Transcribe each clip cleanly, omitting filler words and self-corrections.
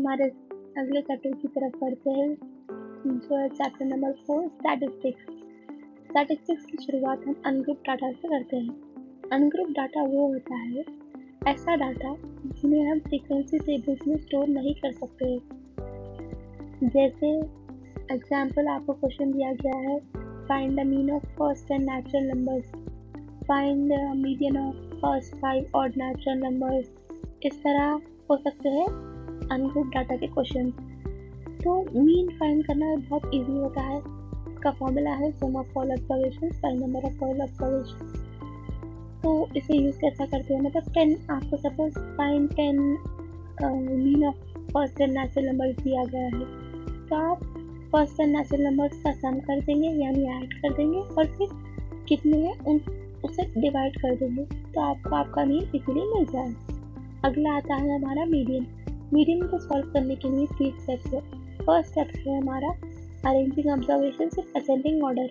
हमारे अगले चैप्टर की तरफ बढ़ते हैं, जो है चैप्टर नंबर 4 स्टैटिस्टिक्स। स्टैटिस्टिक्स की शुरुआत हम अनग्रुप डाटा से करते हैं। अनग्रुप डाटा वो होता है ऐसा डाटा जिन्हें हम फ्रीक्वेंसी टेबल्स में स्टोर नहीं कर सकते। जैसे एग्जाम्पल आपको क्वेश्चन दिया गया है, find the mean of first 10 natural numbers, find the median of first 5 odd natural numbers. इस तरह हो सकते हैं अनग्रुप डाटा के क्वेश्चन। तो मीन फाइंड करना बहुत इजी होता है। इसका फॉर्मूला है sum of all observations by number of all observations. तो इसे यूज कैसा करते हैं, मतलब 10 आपको suppose find 10 mean of first 10 natural numbers दिया गया है, तो आप फर्स्ट 10 नेचुरल नंबर्स का सम कर देंगे यानी ऐड कर देंगे और फिर कितने हैं उसे डिवाइड कर देंगे, तो आपको आपका मीन इजीली मिल जाएगा। अगला आता है हमारा मीडियन। मीडियन को सॉल्व करने के लिए 3 स्टेप्स है। फर्स्ट स्टेप है हमारा arranging observations in ascending order.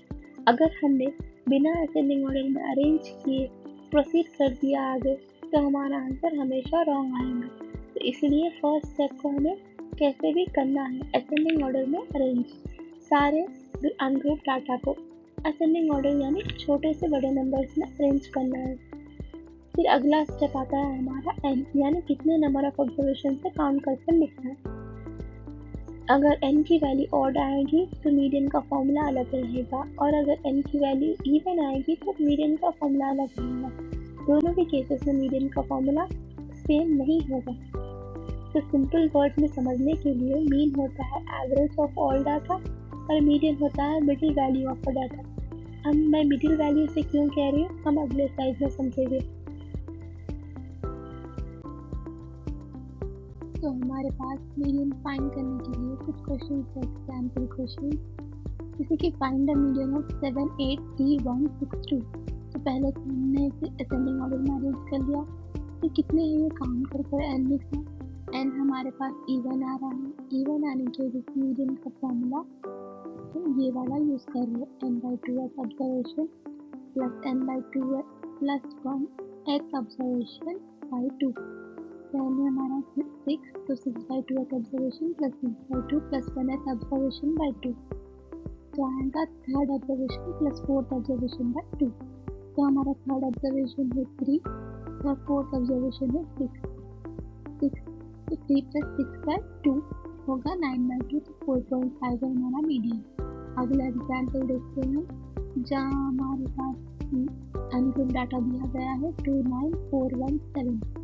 अगर हमने बिना असेंडिंग ऑर्डर में अरेंज किए प्रोसीड कर दिया आगे, तो हमारा आंसर हमेशा रॉन्ग आएगा। तो इसलिए फर्स्ट स्टेप को हमें कैसे भी करना है, असेंडिंग ऑर्डर में अरेंज सारे अनग्रुप डाटा को असेंडिंग ऑर्डर यानी छोटे से बड़े नंबर्स में अरेंज करना है। फिर अगला स्टेप आता है हमारा एन, यानी कितने नंबर ऑफ ऑब्जर्वेशन से काउंट करके लिखना है। अगर n की वैल्यू ऑड आएगी तो मीडियन का फॉर्मूला अलग रहेगा, और अगर n की वैल्यू इवन आएगी तो मीडियन का फॉर्मूला अलग रहेगा। दोनों भी केसेस में मीडियन का फॉर्मूला सेम नहीं होगा। तो सिंपल वर्ड में समझने के लिए मीन होता है एवरेज ऑफ ऑल डाटा और मीडियन होता है middle value of the data. अब मैं मिडिल वैल्यू से क्यों कह रही हूँ हम अगले स्लाइड में समझेंगे। तो हमारे पास मीडियन फाइंड करने के लिए कुछ क्वेश्चन है, एग्जाम्पल क्वेश्चन, जैसे कि फाइंड द मीडियन ऑफ 7, 8, 3, 1, 6, 2। तो पहले हमने इसे असेंडिंग ऑर्डर में अरेंज कर लिया, तो कितने हैं ये काउंट कर एन लिखना। एन हमारे पास इवन आ रहा है, इवन आने के लिए मीडियन का फॉर्मूला तो ये वाला यूज कर रहे हैं, n/2th observation plus n/2 plus 1th observation by 2। पहले हमारा 6, तो 6/2th observation plus 6/2 plus 1th observation by 2। तो आएगा third observation plus 4th observation by 2। तो हमारा थर्ड ऑब्जर्वेशन है 3 और फोर्थ ऑब्जर्वेशन है 6। तो 3 प्लस 6/2 होगा 9/2, तो 4.5 है हमारा मीडियन। अगला एग्जाम्पल देखते हैं, जहाँ हमारे पास अनग्रुप डाटा दिया गया है 2, 9, 4, 1, 7,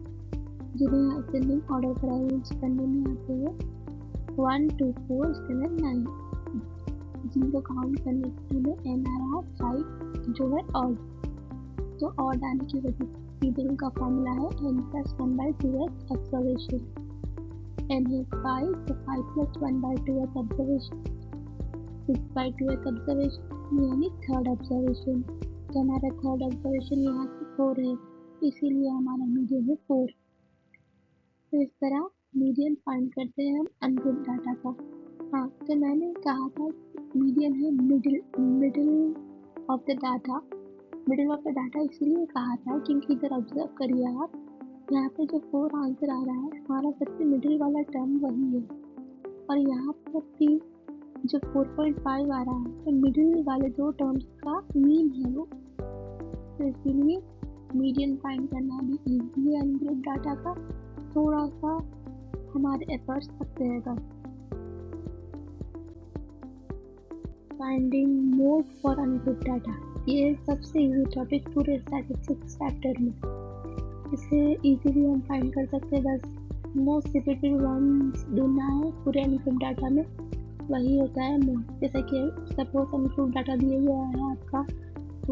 जिन्हें असेंडिंग ऑर्डर पर अरेंज करने में आते हैं 1, 2, 4, 7, 9, जिनको काउंट करने के लिए एन आ रहा 5 जो है ऑड। तो ऑड आने की वजह से मीडियन का फॉर्मूला है n plus 1/2th observation. n है 5, तो 5 plus 1/2th observation 6/2th observation यानी थर्ड ऑब्जर्वेशन। तो हमारा थर्ड ऑब्जर्वेशन यहाँ से 4 है, इसीलिए हमारा मीडियन है 4। तो इस तरह मीडियन फाइंड करते हैं हम अनग्रुप डाटा का। हाँ, तो मैंने कहा था मीडियन है middle of the data. Middle of the data इसलिए कहा था क्योंकि इधर ऑब्जर्व करिए आप, यहाँ पे जो 4 आंसर आ रहा है हमारा सबसे मिडिल वाला टर्म वही है, और यहाँ पर भी जो 4.5 आ रहा है तो मिडिल वाले दो टर्म्स का मीन है वो। तो इसीलिए मीडियन फाइंड करना भी इजी है अनग्रुप डाटा का, थोड़ा सा हमारे एफर्ट्स लगते हैं बस। Finding mode for ungroup data, ये सबसे इजी टॉपिक पूरे स्टैटिस्टिक्स चैप्टर में। इसे इजीली हम फाइंड कर सकते हैं, बस मोस्ट रिपीटेड वन ढूंढना है पूरे अनग्रुप डाटा में, वही होता है मोड। जैसे कि सपोज अनग्रुप डाटा दिया गया है आपका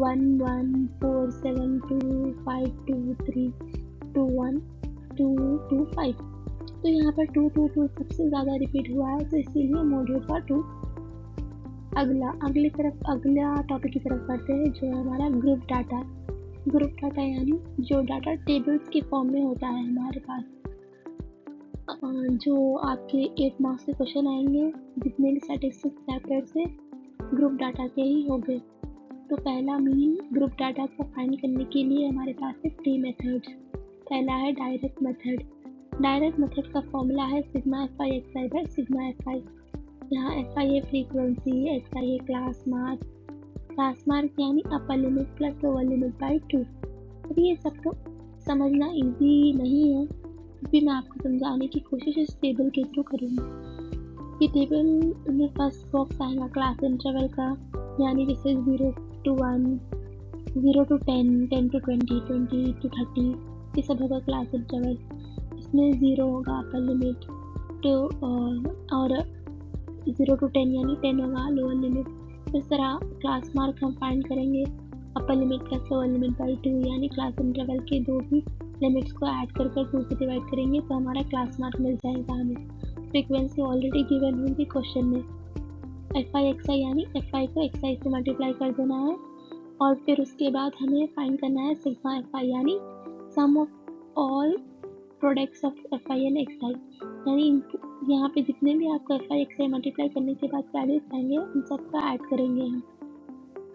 1, 1, 4, 7, 2, 5, 2, 3, 2, 1, 2, 2, 5। तो यहाँ पर 2, 2, 2 सबसे ज़्यादा रिपीट हुआ है, तो इसीलिए मोड होगा 2। अगला टॉपिक की तरफ बढ़ते हैं, जो है हमारा ग्रुप डाटा। ग्रुप डाटा यानी जो डाटा टेबल्स के फॉर्म में होता है हमारे पास। जो आपके 8 मार्क्स के क्वेश्चन आएंगे जितने भी स्टैटिस्टिक्स चैप्टर से ग्रुप डाटा के ही हो गए। तो पहला मीन ग्रुप डाटा को फाइंड करने के लिए हमारे पास है 3 मेथड्स। पहला है डायरेक्ट मेथड, डायरेक्ट मेथड का फॉर्मूला है sigma F I X I by sigma F आई। यहाँ एफ आई है फ्रीक्वेंसी, एक्स आई है क्लास मार्क यानी upper limit plus lower limit by 2। अब ये सब तो समझना इजी नहीं है, फिर मैं आपको समझाने की कोशिश इस टेबल के थ्रू करूँगी। ये टेबल में फर्स्ट बॉक्स आएगा क्लास इंटरवल का, यानी जैसे 0 to 1, 0 to 10, 10 to 20, 20 to 30, ये सब होगा क्लास इंटरवल। इसमें 0 होगा अपर लिमिट तो और 0 to 10 यानी 10 होगा लोअर लिमिट। इस तरह क्लास मार्क हम फाइंड करेंगे upper limit plus lower limit by 2, यानी क्लास इंटरवल के दो भी लिमिट्स को ऐड कर 2 से डिवाइड करेंगे तो हमारा क्लास मार्क मिल जाएगा हमें। फ्रीक्वेंसी ऑलरेडी गिवन होगी क्वेश्चन में, एफ आई एक्स आई यानी एफ आई को एक्स आई से मल्टीप्लाई कर देना है और फिर उसके बाद हमें फाइंड करना है सिग्मा एफ आई यानी sum of all products of F I and X I, यानी यहाँ पे जितने भी आपको F I X I multiply करने के बाद वैल्यूज आएंगे उन सबका ऐड करेंगे हम,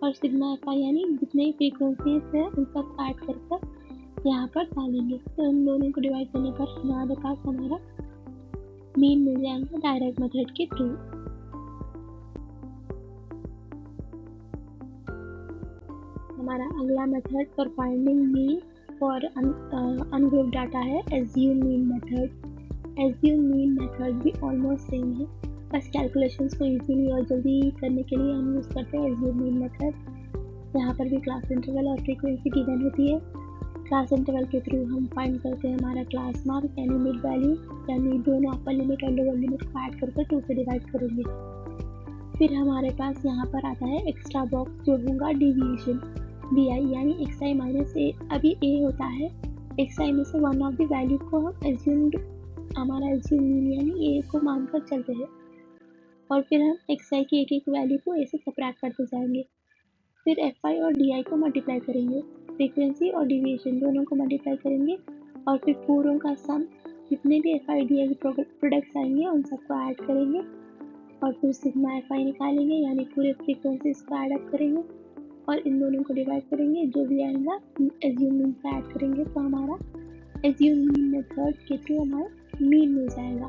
और सिग्मा एफ आई यानी जितने भी फ्रीक्वेंसीज है उन सबका ऐड कर यहाँ पर डालेंगे। तो इन दोनों को डिवाइड करने पर हमारे पास हमारा मीन मिल जाएगा डायरेक्ट मेथड के थ्रू। हमारा अगला method for finding mean for ungroup data है assume mean method. Assume mean method भी ऑलमोस्ट सेम है, बस कैलकुलेशंस को इजीली और जल्दी करने के लिए हम यूज़ करते हैं एज्यूम मीन मेथड। यहाँ पर भी क्लास इंटरवल और फ्रीक्वेंसी गिवन होती है। क्लास इंटरवल के थ्रू हम फाइंड करते हैं हमारा क्लास मार्क यानी मिड वैल्यू, यानी दोनों अपर लिमिट और लोअर लिमिट को ऐड कर 2 से डिवाइड करेंगे। फिर हमारे पास यहाँ पर आता है एक्स्ट्रा बॉक्स जो होगा डिविएशन डी आई यानी एक्स आई माइनस ए। अभी ए होता है एक्स आई में से वन ऑफ द वैल्यू को हम एज्यूम्ड, हमारा एज्यूम यानी ए को मानकर चलते हैं और फिर हम एक्स आई की एक वैल्यू को ए से सबट्रैक्ट करते जाएंगे। फिर एफ आई और डी आई को मल्टीप्लाई करेंगे, फ्रीक्वेंसी और डिविएशन दोनों को मल्टीप्लाई करेंगे और फिर पूरों का सम जितने भी F I D I products आएंगे उन सबको ऐड करेंगे और फिर सिग्मा एफ आई निकालेंगे, यानी पूरे फ्रीक्वेंसीज को ऐड अप करेंगे और इन दोनों को डिवाइड करेंगे, जो भी आएगा एज्यूम मीन से ऐड करेंगे तो हमारा एज्यूम मीन मेथड के थ्रू हमारा मीन मिल जाएगा।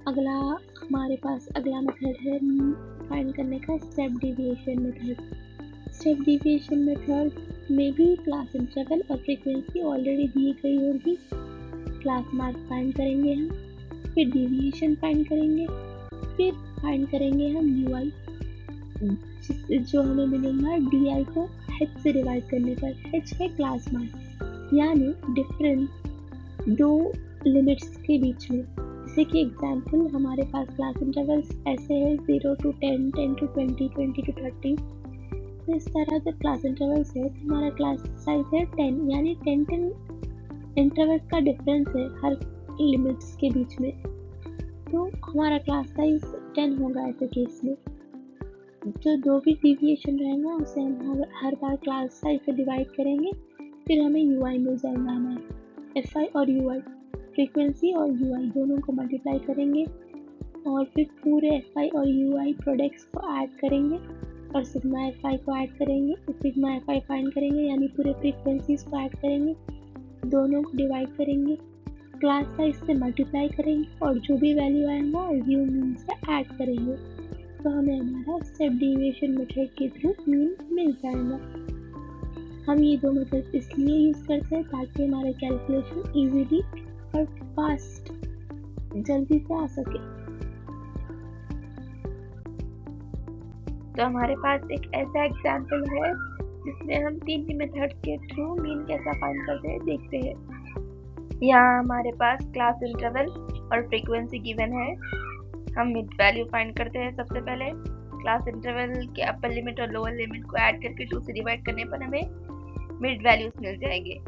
अगला हमारे पास अगला मेथड है फाइंड करने का step deviation method. Step deviation method में भी क्लास इंटरवल और फ्रीक्वेंसी ऑलरेडी दी गई होगी। क्लास मार्क फाइंड करेंगे हम, फिर डिविएशन फाइंड करेंगे, फिर फाइंड करेंगे हम यू आई जो हमें मिलेगा डी आई को h से डिवाइड करने पर। h है क्लास मार्क यानी डिफरेंस दो लिमिट्स के बीच में। जैसे कि एग्जांपल हमारे पास क्लास इंटरवल्स ऐसे है 0 to 10, 10 to 20, 20 to 30। तो इस तरह जब क्लास इंटरवल्स है तो हमारा क्लास साइज है 10, यानी 10 इंटरवल्स का डिफरेंस है हर लिमिट्स के बीच में, तो हमारा क्लास साइज 10 होगा ऐसे केस में। जो दो भी डिविएशन रहेगा उसे हम हर बार क्लास साइज से डिवाइड करेंगे, फिर हमें यू आई मिल जाएगा। हमारा एफ आई और यू आई, फ्रीक्वेंसी और यू आई दोनों को मल्टीप्लाई करेंगे और फिर पूरे एफ आई और यू आई प्रोडक्ट्स को ऐड करेंगे और सिग्मा एफ आई को ऐड करेंगे, सिग्मा एफ आई फाइंड करेंगे, यानी पूरे फ्रीक्वेंसीज को ऐड करेंगे, दोनों को डिवाइड करेंगे, क्लास साइज से मल्टीप्लाई करेंगे और जो भी वैल्यू आएगा एज्यूम मीन से ऐड करेंगे तो हमें हमारा स्टेप डिविएशन मेथड के थ्रू मीन मिल जाएगा। हम ये दो मेथड इसलिए यूज़ करते हैं ताकि हमारे कैलकुलेशन इजीली और फास्ट जल्दी से आ सके। तो हमारे पास एक ऐसा एग्जाम्पल है जिसमें हम तीन मेथड के थ्रू मीन कैसा फाइंड करते हैं देखते हैं। यहाँ हमारे पास क्लास इंटरवल और फ्रीक्वेंसी गिवन है। हम मिड वैल्यू फाइंड करते हैं। सबसे पहले क्लास इंटरवल के अपर लिमिट और लोअर लिमिट को ऐड करके 2 से डिवाइड करने पर हमें मिड वैल्यूज मिल जाएंगे।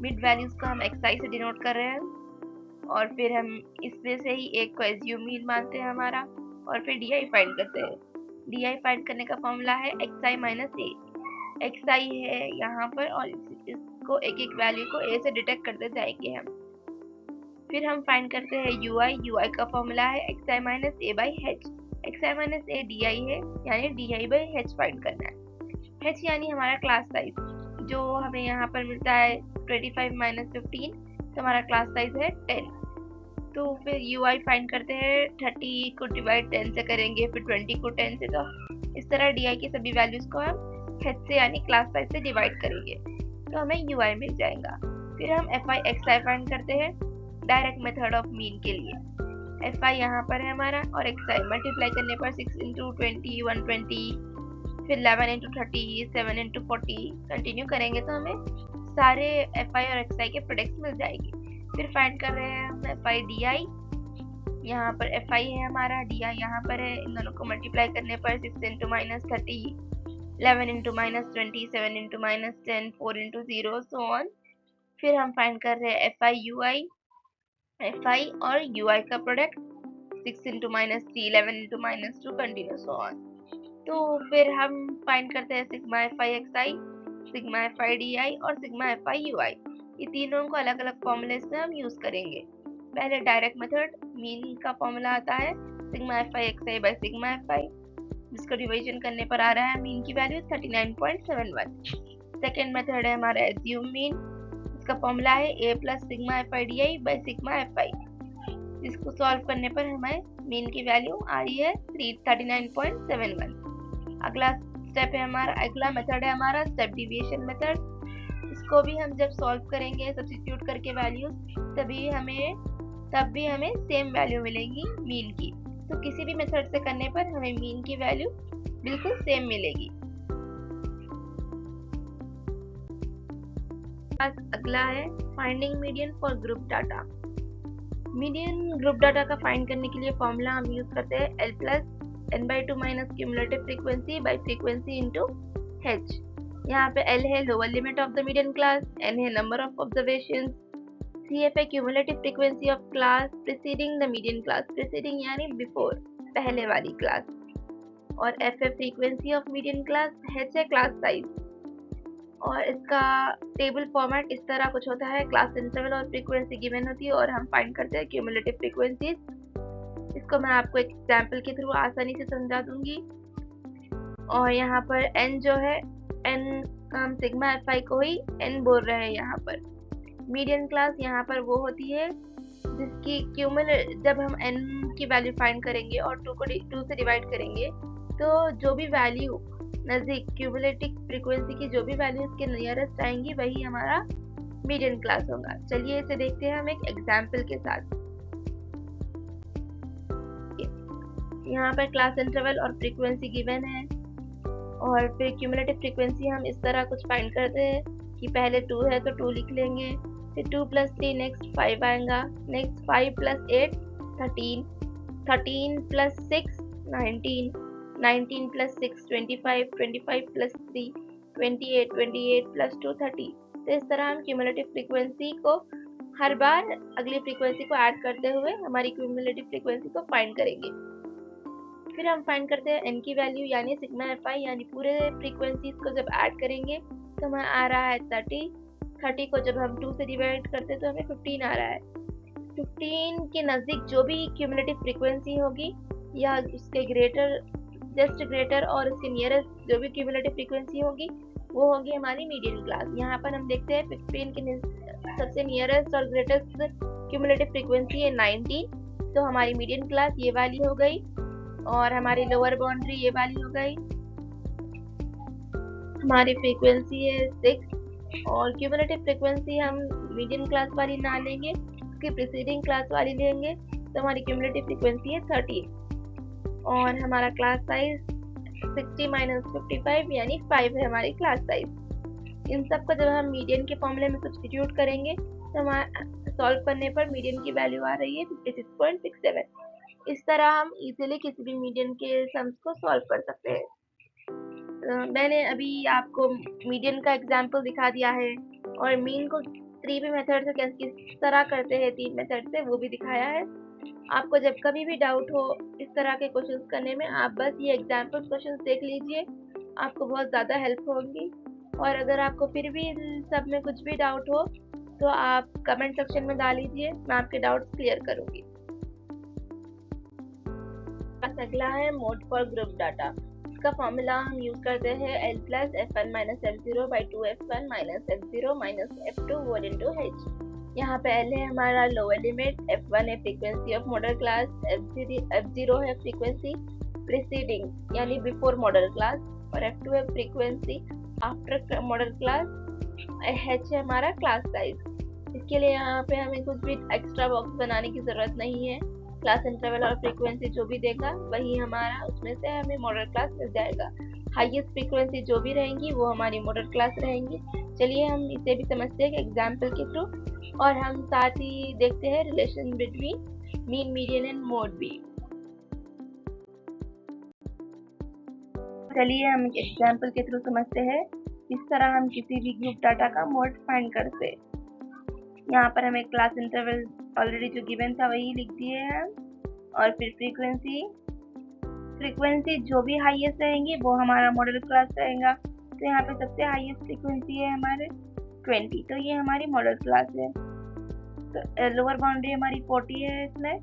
मिड वैल्यूज को हम एक्स आई से डिनोट कर रहे हैं और फिर हम इसमें से ही एक को एज्यूम मीन मानते हैं हमारा और फिर डी आई फाइंड करते हैं। डी आई फाइंड करने का फॉर्मूला है एक्स आई माइनस ए। एक्स आई है यहाँ पर और इसको एक एक वैल्यू को ए से डिटेक्ट करते जाएंगे हम। फिर हम फाइंड करते हैं यू आई। यू आई का फॉर्मूला है x I minus A by H. X I minus A D I है, यानी D I by H find करना है। एच यानी हमारा क्लास साइज जो हमें यहाँ पर मिलता है 25 माइनस 15, तो हमारा क्लास साइज है 10। तो फिर UI फाइंड करते हैं, 30 को डिवाइड 10 से करेंगे, फिर 20 को 10 से, तो इस तरह DI की सभी वैल्यूज को हम हेड से यानी क्लास साइज से डिवाइड करेंगे तो हमें UI मिल जाएगा। फिर हम FI XI फाइंड करते हैं डायरेक्ट मेथड ऑफ मीन के लिए। FI यहाँ पर है हमारा और XI मल्टीप्लाई करने पर 6 इंटू 20 120, फिर 11 इंटू 30 7 इंटू 40 कंटिन्यू करेंगे तो हमें सारे FI और XI के प्रोडक्ट्स मिल जाएगी। फिर फाइंड कर रहे हैं हम FI DI, यहाँ पर FI है हमारा, DI यहाँ पर है, इन दोनों को मल्टीप्लाई करने पर 6 into minus 30 11 into minus 20 7 into minus 10 4 into 0 so on. फिर हम फाइंड कर रहे हैं FI UI, FI और UI का product 6 into minus 3 11 into minus 2 continue so on. तो फिर हम फाइंड करते हैं sigma FI XI, sigma FI DI और सिग्मा FI UI। ये तीनों को अलग अलग फॉर्मूले में हम यूज करेंगे। पहले डायरेक्ट मेथड मीन का फॉर्मूला आता है sigma FI XI by sigma FI, जिसको डिवीजन करने पर आ रहा है मीन की वैल्यू 39.71। सेकेंड मेथड है हमारा एज्यूम मीन, इसका फॉर्मूला है A plus sigma FI DI by sigma FI, जिसको सॉल्व करने पर हमें मीन की वैल्यू आ रही है 39.71। अगला स्टेप है हमारा, अगला मेथड है हमारा स्टेप डिविएशन मेथड। इसको भी हम जब सॉल्व करेंगे सब्स्टिट्यूट करके वैल्यूज तब भी हमें सेम वैल्यू मिलेगी मीन की। तो किसी भी मेथड से करने पर हमें मीन की वैल्यू बिल्कुल सेम मिलेगी। अगला है finding median for group data. Median group data का फाइंड करने के लिए फॉर्मूला हम यूज करते हैं L plus n/2 minus cumulative frequency bye frequency into h। यहाँ पे L है lower limit of the median class, n है नंबर ऑफ ऑब्जर्वेशंस, CF है cumulative frequency of class preceding the median class, preceding यानी before पहले वाली class, और F है frequency of median class, h है क्लास साइज। और इसका टेबल फॉर्मेट इस तरह कुछ होता है, क्लास इंटरवल और फ्रीक्वेंसी गिवन होती है और हम फाइंड करते हैं क्यूमुलेटिव फ्रीक्वेंसीज। इसको मैं आपको एक एग्जांपल के थ्रू आसानी से समझा दूंगी। और यहाँ पर n जो है, n हम सिग्मा FI को ही n बोल रहे हैं यहाँ पर। मीडियन क्लास यहाँ पर वो होती है जिसकी जब हम n की वैल्यू फाइंड करेंगे और 2 को 2 से डिवाइड करेंगे तो जो भी वैल्यू नज़दीक क्यूमुलेटिव फ्रीक्वेंसी की जो भी वैल्यू इसके नियरेस्ट आएंगी वही हमारा मीडियन क्लास होगा। चलिए इसे देखते हैं हम एक एग्जांपल के साथ। यहाँ पर क्लास इंटरवल और फ्रीक्वेंसी गिवन है और फिर क्यूमुलेटिव फ्रीक्वेंसी हम इस तरह कुछ फाइंड करते हैं कि पहले 2 है तो 2 लिख लेंगे, फिर 2 प्लस 3 नेक्स्ट 5 आएगा, next 5 plus 8 13, 13 plus 6 19, 19 plus 6 25, 25 plus 3 28, 28 plus 2 30। तो इस तरह हम क्यूमुलेटिव फ्रीक्वेंसी को हर बार अगली फ्रीक्वेंसी को ऐड करते हुए हमारी क्यूमुलेटिव फ्रीक्वेंसी को फाइंड करेंगे। फिर हम फाइंड करते हैं n की वैल्यू यानी सिग्मा FI, यानी पूरे फ्रीक्वेंसीज को जब ऐड करेंगे तो हमें आ रहा है 30। 30 को जब हम 2 से डिवाइड करते हैं तो हमें 15 आ रहा है। 15 के नज़दीक जो भी क्यूमुलेटिव फ्रीक्वेंसी होगी या उसके ग्रेटर, जस्ट ग्रेटर और उसके नियरेस्ट जो भी क्यूमुलेटिव फ्रीक्वेंसी होगी वो होगी हमारी मीडियन क्लास। यहाँ पर हम देखते हैं 15 के सबसे नियरेस्ट और ग्रेटेस्ट क्यूमुलेटिव फ्रीक्वेंसी है 19, तो हमारी मीडियन क्लास ये वाली हो गई और हमारी लोअर बाउंड्री ये वाली हो गई। हमारी फ्रीक्वेंसी है 6 और क्यूमुलेटिव फ्रीक्वेंसी हम मीडियन क्लास वाली ना लेंगे, उसकी प्रीसीडिंग क्लास वाली लेंगे, तो हमारी क्यूमुलेटिव फ्रीक्वेंसी है 30 और हमारा क्लास साइज 60 माइनस 55 यानी 5 है हमारी क्लास साइज। इन सब को जब हम मीडियन के फॉर्मूले में सब्स्टिट्यूट करेंगे तो हमारा सॉल्व करने पर मीडियन की वैल्यू आ रही है 56.67। इस तरह हम इजीली किसी भी मीडियन के सम्स को सॉल्व कर सकते हैं। मैंने अभी आपको मीडियन का एग्जाम्पल दिखा दिया है और मीन को 3 मेथड से किस तरह करते हैं 3 मेथड से वो भी दिखाया है। आपको जब कभी भी डाउट हो इस तरह के क्वेश्चंस करने में, आप बस ये एग्जाम्पल क्वेश्चंस देख लीजिए, आपको बहुत ज़्यादा हेल्प होगी। और अगर आपको फिर भी सब में कुछ भी डाउट हो तो आप कमेंट सेक्शन में डाल लीजिए, मैं आपके डाउट्स क्लियर करूँगी। अगला है मोड फॉर ग्रुप डाटा। इसका फॉर्मूला हम यूज करते हैं L plus F1 minus F0 by 2 F1 minus F0 minus F2 whole into H। यहाँ पहले हमारा लोअर लिमिट f1 है frequency of model class, f0 है फ्रीक्वेंसी प्रीसीडिंग यानी बिफोर मॉडल क्लास, और f2 है frequency after model class, h है हमारा क्लास साइज। इसके लिए यहाँ पे हमें कुछ भी एक्स्ट्रा बॉक्स बनाने की ज़रूरत नहीं है। क्लास इंटरवल और फ्रीक्वेंसी जो भी देगा वही हमारा उसमें से हमें मॉडल क्लास मिल जाएगा। हाईएस्ट फ्रीक्वेंसी जो भी रहेंगी वो हमारी मॉडल क्लास रहेंगी। चलिए हम इसे भी समझते हैं एग्जाम्पल के थ्रू, और हम साथ ही देखते हैं relation between mean, median and mode भी। चलिए हम एग्जाम्पल के थ्रू समझते हैं किस तरह हम किसी भी ग्रुप डाटा का मोड फाइंड करते हैं। यहाँ पर हमें क्लास इंटरवल ऑलरेडी जो गिवन था वही लिख दिए हैं, और फिर फ्रीक्वेंसी जो भी हाईएस्ट रहेंगी वो हमारा मॉडल क्लास रहेगा। तो यहाँ पे सबसे हाईएस्ट फ्रीक्वेंसी है हमारे 20, तो ये हमारी मॉडल क्लास है। तो लोअर बाउंड्री हमारी 40 है, इसमें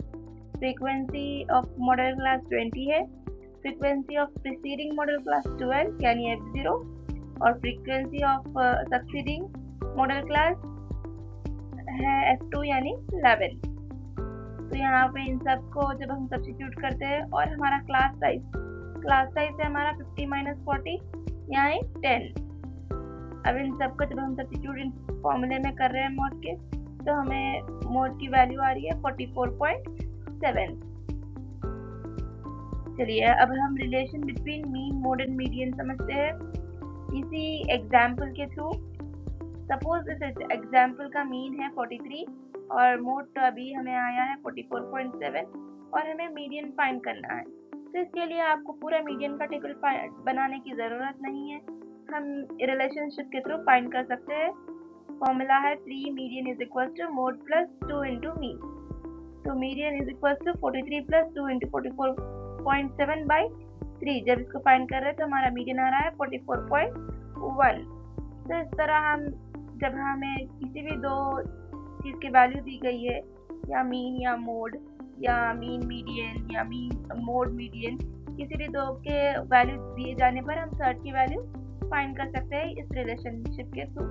फ्रीक्वेंसी ऑफ मॉडल क्लास 20 है, frequency of preceding model class 12 यानी f0, और frequency of succeeding model class है f2 यानी 11। तो यहाँ पे इन सब को जब हम सब्स्टिट्यूट करते हैं, और हमारा क्लास साइज है हमारा 50 - 40 यानी 10। अब इन सब को जब हम सब्स्टिट्यूट इन फॉर्मूले में कर रहे हैं मोड के, तो हमें मोड की वैल्यू आ रही है 44.7। चलिए अब हम relation between mean, mode and median समझते हैं इसी एग्जाम्पल के थ्रू। सपोज इस एग्जाम्पल का मीन है 43 और मोड तो अभी हमें आया है 44.7, और हमें मीडियन फाइंड करना है। तो इसके लिए आपको पूरा मीडियन का टेबल बनाने की ज़रूरत नहीं है, हम रिलेशनशिप के थ्रू फाइंड कर सकते हैं। फॉर्मूला है 3 median is equal to mode plus 2 into mean. तो median is equal to 43 plus 2 into 44.7/3। जब इसको फाइंड कर रहे हैं तो हमारा मीडियन आ रहा है 44.1। तो इस तरह हम जब हमें किसी भी दो चीज़ की वैल्यू दी गई है, या मीन या मोड, या मीन मीडियन या मीन मोड मीडियन, किसी भी दो के वैल्यू दिए जाने पर हम थर्ड की वैल्यू फाइंड कर सकते हैं इस रिलेशनशिप के थ्रू।